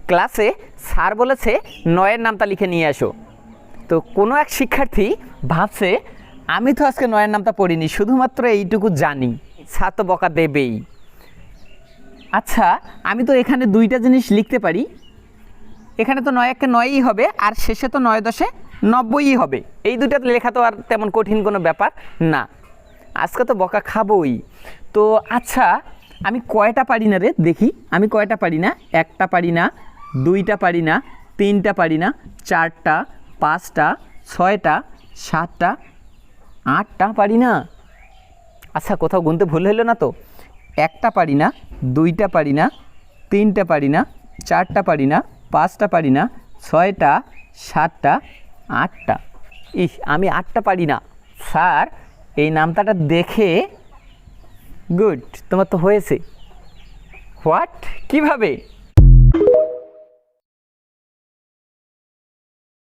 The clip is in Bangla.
ক্লাসে স্যার বলেছে 9-এর নামটা লিখে নিয়ে আসো। তো কোনো এক শিক্ষার্থী ভাবছে আমি তো আজকে 9-এর নামটা পড়িনি, শুধুমাত্র এইটুকু জানি, স্যার তো বকা দেবেই। আচ্ছা, আমি তো এখানে দুইটা জিনিস লিখতে পারি, এখানে তো 9-1 9ই হবে আর শেষে তো 9-10 90ই হবে। এই দুইটা লেখা তো আর তেমন কঠিন কোনো ব্যাপার না, আজকে তো বকা খাবোই। তো আচ্ছা, আমি কয়টা পারি না রে দেখি, আমি কয়টা পারি না? 1টা পারি না, 2টা পারি না, 3টা পারি না, 4টা, 5টা, 6টা, 7টা, 8টা পারি না। আচ্ছা, কোথাও গুনতে ভুল হলো না তো? 1টা পারি না, 2টা পারি না, 3টা পারি না, 4টা পারি না, 5টা পারি না, 6টা, 7টা, 8টা। ইস, আমি 8টা পারি না। স্যার এই নামটাটা দেখে, গুড, তোমার তো হয়েছে। হোয়াট? কিভাবে?